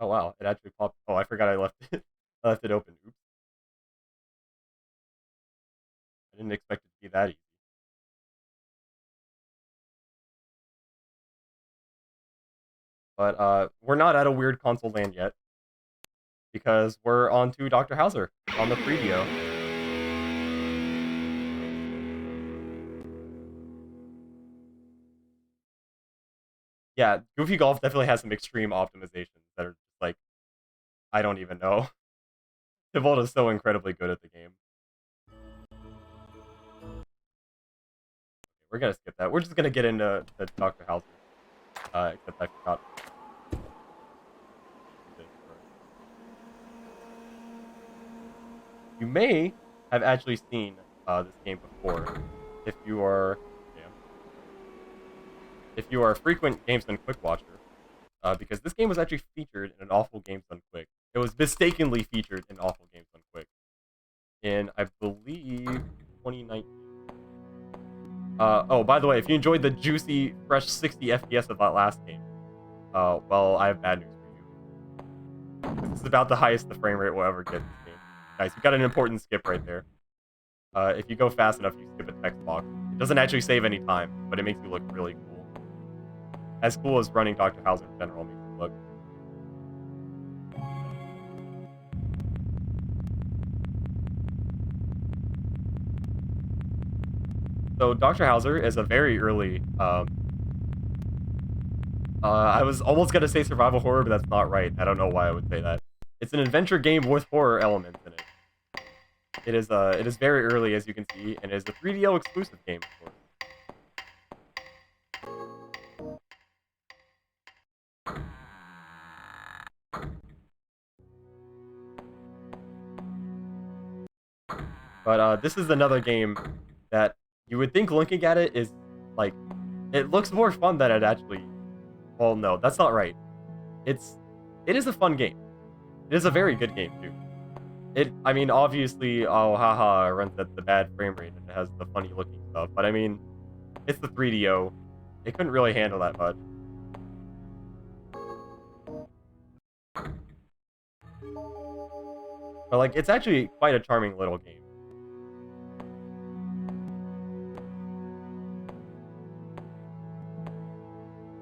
Oh wow, it actually popped. Oh, I forgot I left it. I left it open. Oops. I didn't expect it to be that easy. But we're not out of weird console land yet because we're on to Dr. Hauser on the preview. Yeah, Goofy Golf definitely has some extreme optimizations that are just like, I don't even know. Tivolt is so incredibly good at the game. We're gonna skip that. We're just gonna get into Dr. Hauser. Except I forgot. You may have actually seen this game before if you are, damn, if you are a frequent Games Done Quick watcher, because this game was actually featured in an awful Games Done Quick. It was mistakenly featured in awful Games Done Quick in, I believe, 2019. Oh, by the way, if you enjoyed the juicy, fresh 60 FPS of that last game, well, I have bad news for you. This is about the highest the frame rate will ever get in this game. Guys, you got an important skip right there. If you go fast enough, you skip a text box. It doesn't actually save any time, but it makes you look really cool. As cool as running Dr. Hauser in general makes you look. So Dr. Hauser is a very early, I was almost gonna say survival horror, but that's not right. I don't know why I would say that. It's an adventure game with horror elements in it. It is very early, as you can see, and is a 3DO exclusive game, of course. But this is another game that you would think looking at it is, like, it looks more fun than it actually... Well, no, that's not right. It is a fun game. It is a very good game, too. I mean, obviously, oh, haha, it runs at the bad frame rate and it has the funny looking stuff, but I mean, it's the 3DO. It couldn't really handle that much. But, like, it's actually quite a charming little game.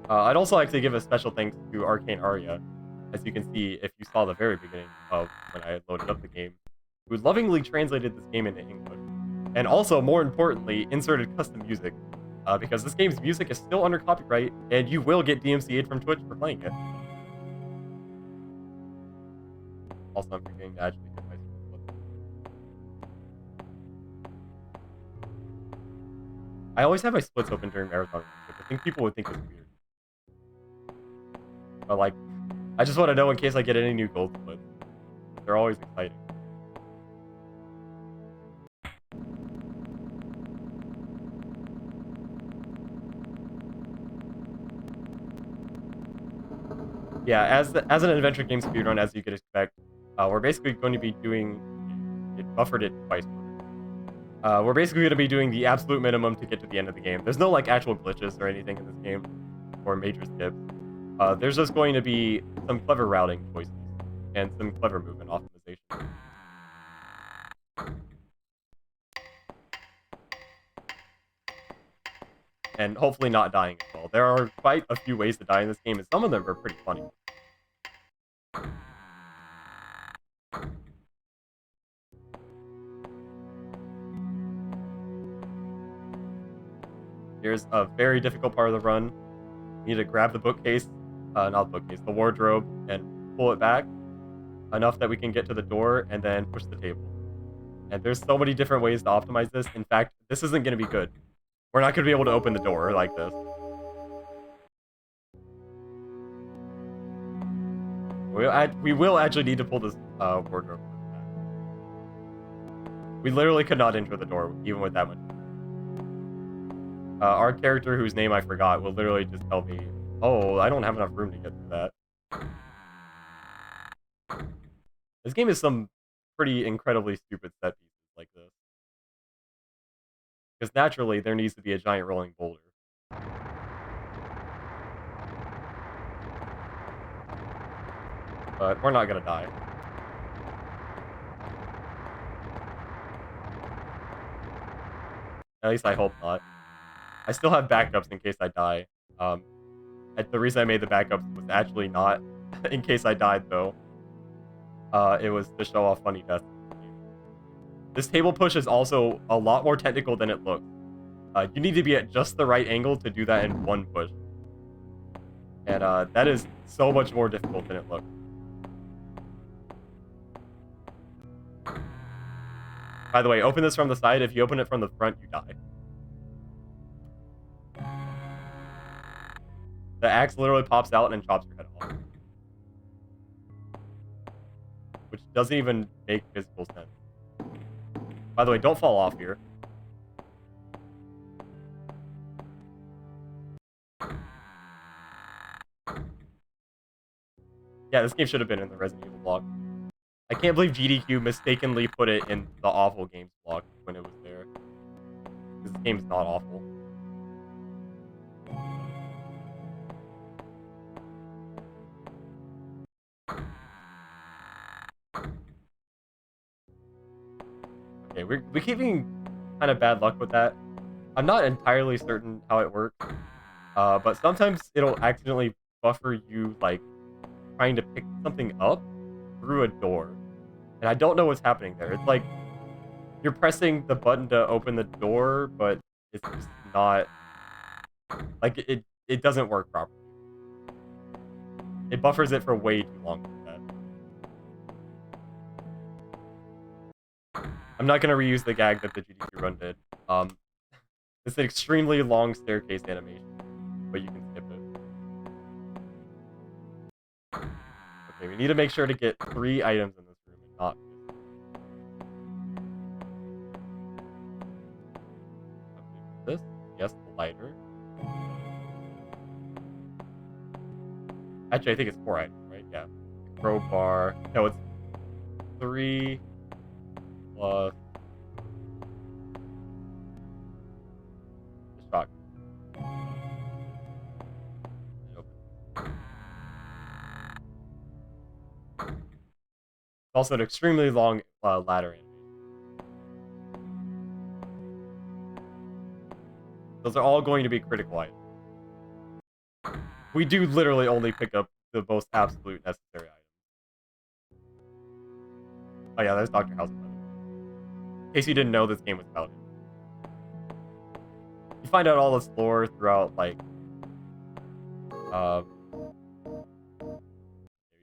I'd also like to give a special thanks to Arcane Aria, as you can see if you saw the very beginning of when I had loaded up the game, who lovingly translated this game into English. And also, more importantly, inserted custom music, because this game's music is still under copyright, and you will get DMCA'd from Twitch for playing it. Also, I'm forgetting to actually hit my split. I always have my splits open during marathon. I think people would think it's weird. But, like, I just want to know in case I get any new gold splits. They're always exciting. Yeah, as an adventure game speedrun, as you could expect, we're basically going to be doing... It buffered it twice. We're basically going to be doing the absolute minimum to get to the end of the game. There's no, like, actual glitches or anything in this game, or major skips. There's just going to be some clever routing choices, and some clever movement optimization. And hopefully not dying as well. There are quite a few ways to die in this game, and some of them are pretty funny. Here's a very difficult part of the run. You need to grab the bookcase, not the bookcase, the wardrobe, and pull it back enough that we can get to the door, and then push the table. And there's so many different ways to optimize this. In fact, this isn't going to be good. We're not going to be able to open the door like this. We will actually need to pull this wardrobe back. We literally could not enter the door, even with that much. Our character, whose name I forgot, will literally just tell me, oh, I don't have enough room to get through that. This game is some pretty incredibly stupid set pieces like this. Because naturally, there needs to be a giant rolling boulder. but we're not gonna die. At least I hope not. I still have backups in case I die. The reason I made the backups was actually not in case I died, though. It was to show off funny deaths. This table push is also a lot more technical than it looks. You need to be at just the right angle to do that in one push. And that is so much more difficult than it looks. By the way, open this from the side. If you open it from the front, you die. The axe literally pops out and chops your head off. Which doesn't even make physical sense. By the way, don't fall off here. Yeah, this game should have been in the Resident Evil block. I can't believe GDQ mistakenly put it in the awful games block when it was there. This game's not awful. Okay, we're keeping kind of bad luck with that. I'm not entirely certain how it works, but sometimes it'll accidentally buffer you, like, trying to pick something up through a door. And I don't know what's happening there. It's like you're pressing the button to open the door, but it's just not... Like, it doesn't work properly. It buffers it for way too long for that. I'm not going to reuse the gag that the GDQ run did. It's an extremely long staircase animation, but you can skip it. Okay, we need to make sure to get 3 items in this room and not this. Yes, the lighter. Actually, I think it's 4 items, right? Yeah. The crowbar. No, it's 3 plus the shotgun. It's also an extremely long ladder animation. Those are all going to be critical items. We do literally only pick up the most absolute necessary items. Oh yeah, there's Dr. Hauzer. In case you didn't know, this game was about him. You find out all this lore throughout, like,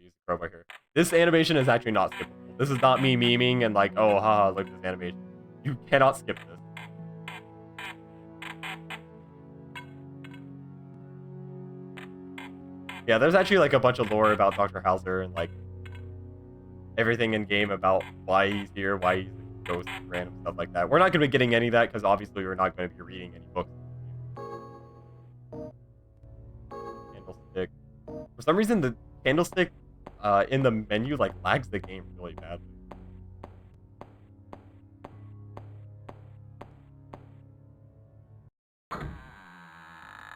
use the crowbar here. This animation is actually not skippable. This is not me memeing and like, oh, haha, look at this animation. You cannot skip this. Yeah, there's actually like a bunch of lore about Dr. Hauzer and like everything in game about why he's here, why he's a ghost, random stuff like that. We're not going to be getting any of that because obviously we're not going to be reading any books. Candlestick. For some reason, the candlestick in the menu like lags the game really badly.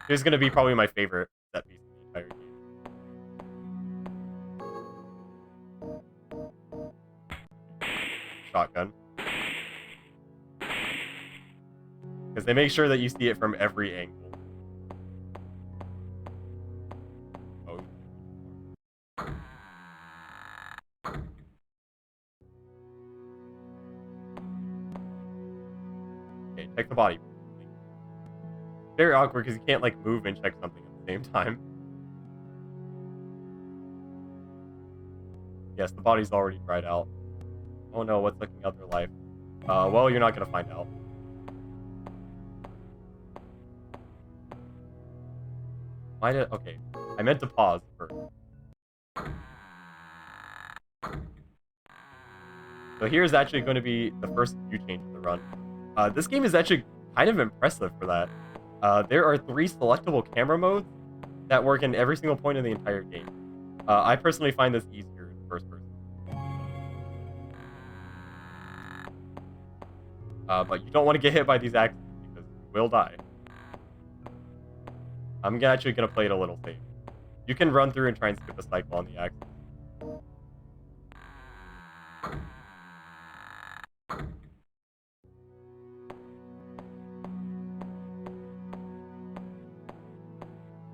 It's going to be probably my favorite set piece in the entire game. Shotgun. Because they make sure that you see it from every angle. Oh. Okay, check the body. Very awkward because you can't like move and check something at the same time. Yes, the body's already dried out. Oh no, what's looking out their life? Well, you're not gonna find out. Why did... Okay, I meant to pause first. So here's actually going to be the first view change of the run. This game is actually kind of impressive for that. There are 3 selectable camera modes that work in every single point of the entire game. I personally find this easier in first person. But you don't want to get hit by these axes because you will die. I'm actually going to play it a little safe. You can run through and try and skip a cycle on the axes.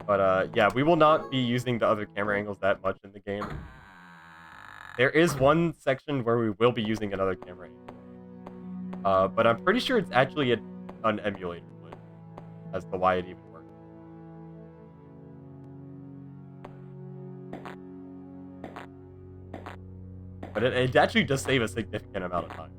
But yeah, we will not be using the other camera angles that much in the game. There is one section where we will be using another camera angle. But I'm pretty sure it's actually an emulator glitch as to why it even works. But it actually does save a significant amount of time.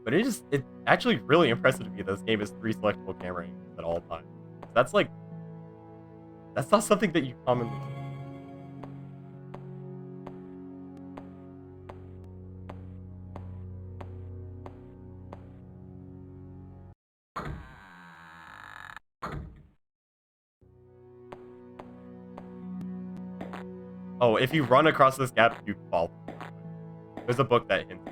But it's actually really impressive to me that this game has 3 selectable camera angles at all times. That's not something that you commonly see. Oh, if you run across this gap, you fall. There's a book that hints.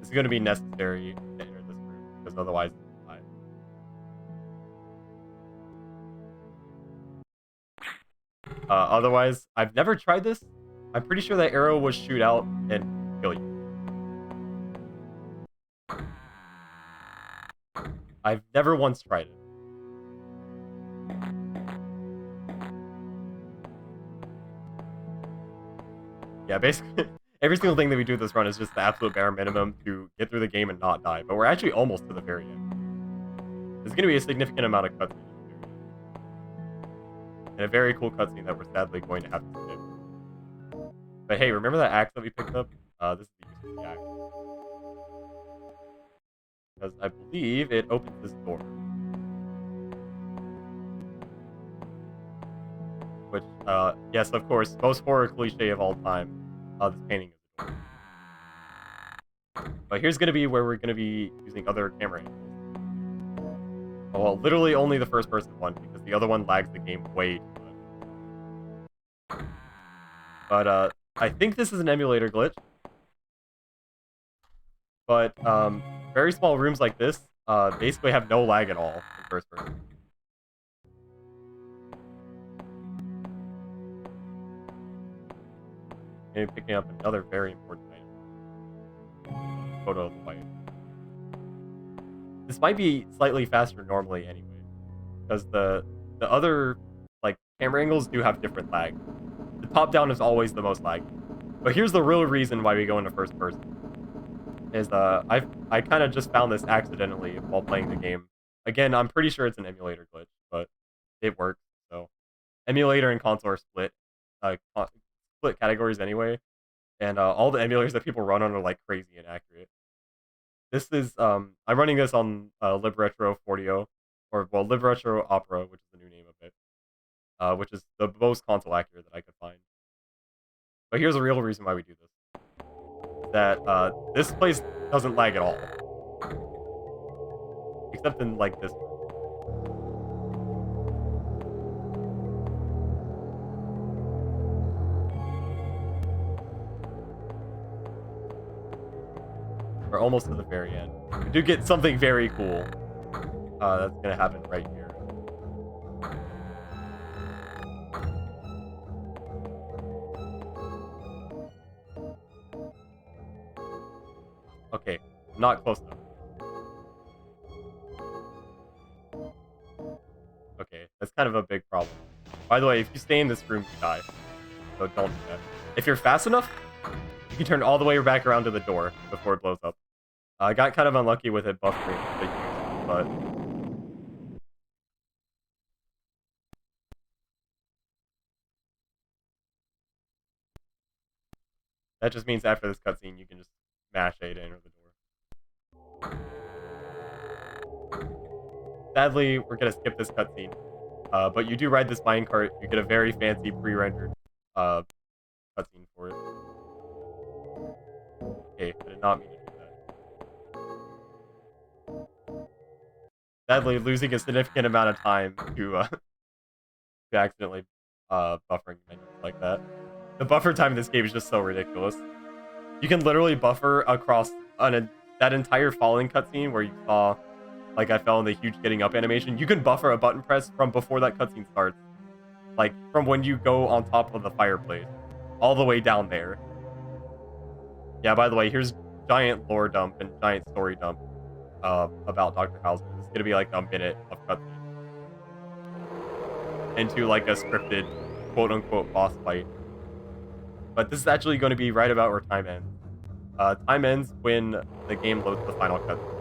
It's going to be necessary to enter this room, because otherwise it's fine. Otherwise, I've never tried this. I'm pretty sure that arrow will shoot out and kill you. I've never once tried it. Yeah, basically, every single thing that we do this run is just the absolute bare minimum to get through the game and not die. But we're actually almost to the very end. There's going to be a significant amount of cutscenes. And a very cool cutscene that we're sadly going to have to skip. But hey, remember that axe that we picked up? This is the use of the axe. Because I believe it opens this door. Which, yes, of course, most horror cliche of all time. This painting is a door. But here's going to be where we're going to be using other camera angles. Oh, well, literally only the first person one, because the other one lags the game way too much. But, I think this is an emulator glitch. But, very small rooms like this, basically have no lag at all in first person. And picking up another very important item. Photo of the wife. This might be slightly faster normally anyway, because the other like camera angles do have different lag. The top down is always the most laggy. But here's the real reason why we go into first person. Is I kind of just found this accidentally while playing the game. Again, I'm pretty sure it's an emulator glitch, but it works. So emulator and console are split categories anyway, and all the emulators that people run on are like crazy inaccurate. This is I'm running this on LibRetro 40, or well, LibRetro Opera, which is the new name of it, which is the most console accurate that I could find. But here's the real reason why we do this: that this place doesn't lag at all, except in like this one. We're almost to the very end. We do get something very cool. That's gonna happen right here. Okay, not close enough. Okay, that's kind of a big problem. By the way, if you stay in this room, you die. So don't do that. If you're fast enough, you can turn all the way back around to the door before it blows up. I got kind of unlucky with it buffering the use, but that just means after this cutscene, you can just mash A to enter the door. Sadly, we're gonna skip this cutscene, but you do ride this minecart. You get a very fancy pre-rendered cutscene for it. Okay, I did not mean to do that. Sadly, losing a significant amount of time to accidentally buffering menus like that. The buffer time in this game is just so ridiculous. You can literally buffer across that entire falling cutscene where you saw like I fell in the huge getting up animation, you can buffer a button press from before that cutscene starts. Like, from when you go on top of the fireplace, all the way down there. Yeah, by the way, here's giant lore dump and giant story dump about Dr. Hauser. This is gonna be like a minute of cutscene into like a scripted quote-unquote boss fight. But this is actually going to be right about where time ends. Time ends when the game loads the final cutscene.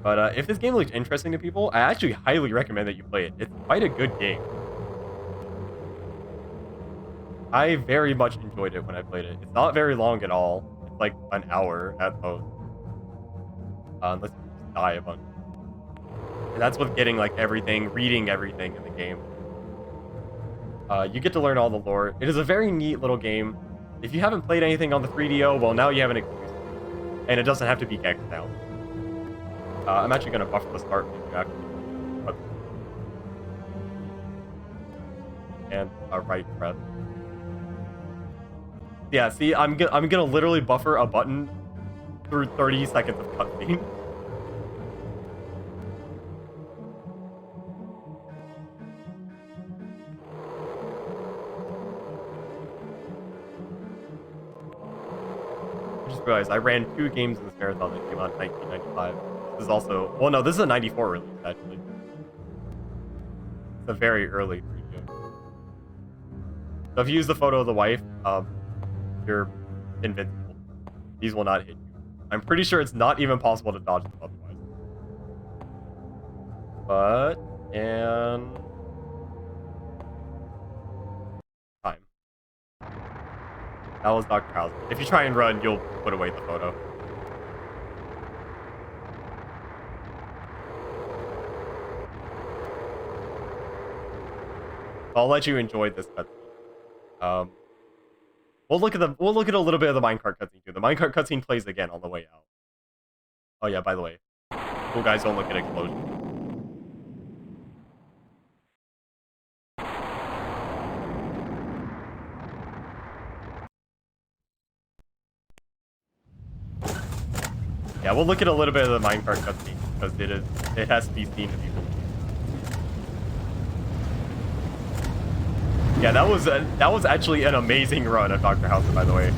But if this game looks interesting to people, I actually highly recommend that you play it. It's quite a good game. I very much enjoyed it when I played it. It's not very long at all. It's like an hour at most. Unless you just die a bunch. And that's with getting like everything, reading everything in the game. You get to learn all the lore. It is a very neat little game. If you haven't played anything on the 3DO, well, now you have an excuse. And it doesn't have to be Gex now. I'm actually going to buffer the start menu after. And a right press. Yeah, see, I'm gonna literally buffer a button through 30 seconds of cutscene. I just realized I ran 2 games in this marathon that came out in 1995. This is also... Well, no, this is a 94 release, actually. It's a very early 3DO. So if you use the photo of the wife, you're invincible. These will not hit you. I'm pretty sure it's not even possible to dodge them otherwise. But... And... Time. That was Dr. Hauser. If you try and run, you'll put away the photo. I'll let you enjoy this cutscene. We'll look at a little bit of the minecart cutscene too. The minecart cutscene plays again on the way out. Oh yeah, by the way, cool guys don't look at explosions. Yeah, we'll look at a little bit of the minecart cutscene because it has to be seen to be believed. Yeah, that was actually an amazing run of Dr. Hauser, by the way.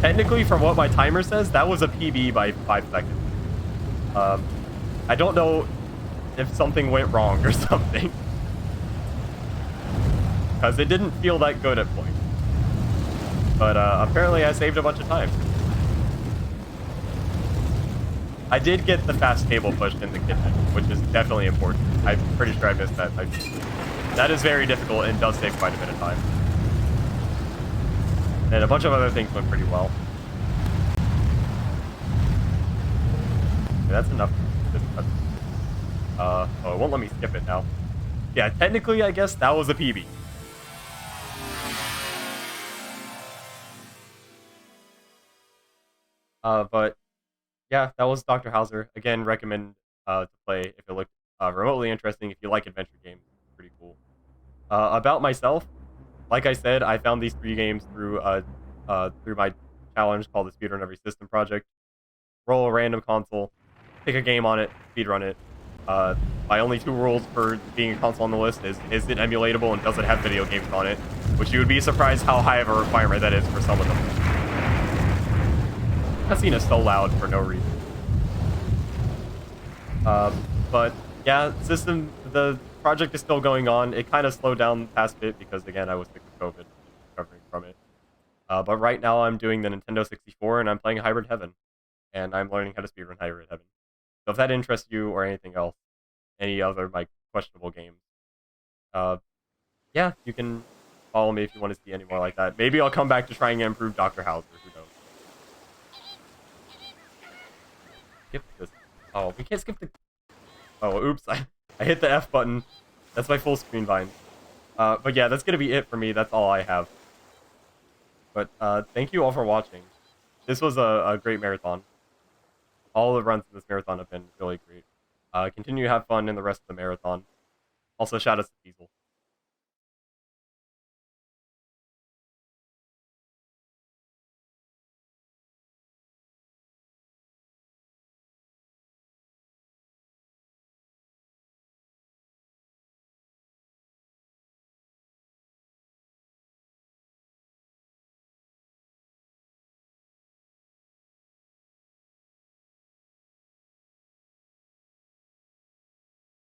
Technically, from what my timer says, that was a PB by 5 seconds. I don't know if something went wrong or something. Because it didn't feel that good at points. But apparently I saved a bunch of time. I did get the fast table pushed in the kitchen, which is definitely important. I'm pretty sure I missed that. That is very difficult and does take quite a bit of time. And a bunch of other things went pretty well. Okay, that's enough. Oh, it won't let me skip it now. Yeah, technically, I guess that was a PB. But yeah, that was Dr. Hauser. Again, recommend to play if it looked remotely interesting. If you like adventure games, it's pretty cool. About myself, like I said, I found these 3 games through my challenge called the Speedrun Every System Project. Roll a random console, pick a game on it, speedrun it. My only 2 rules for being a console on the list is it emulatable and does it have video games on it? Which you would be surprised how high of a requirement that is for some of them. Cutscene is so loud for no reason. But yeah, the project is still going on. It kind of slowed down past bit because, again, I was sick with COVID and recovering from it. But right now I'm doing the Nintendo 64 and I'm playing Hybrid Heaven. And I'm learning how to speedrun Hybrid Heaven. So if that interests you or anything else, any other like questionable games, yeah, you can follow me if you want to see any more like that. Maybe I'll come back to trying to improve Dr. Hauser. Who knows? Skip this. Oh, we can't skip the... Oh, oops. I hit the F button. That's my full screen vine. But yeah, that's going to be it for me. That's all I have. But thank you all for watching. This was a great marathon. All the runs in this marathon have been really great. Continue to have fun in the rest of the marathon. Also, shout out to Diesel.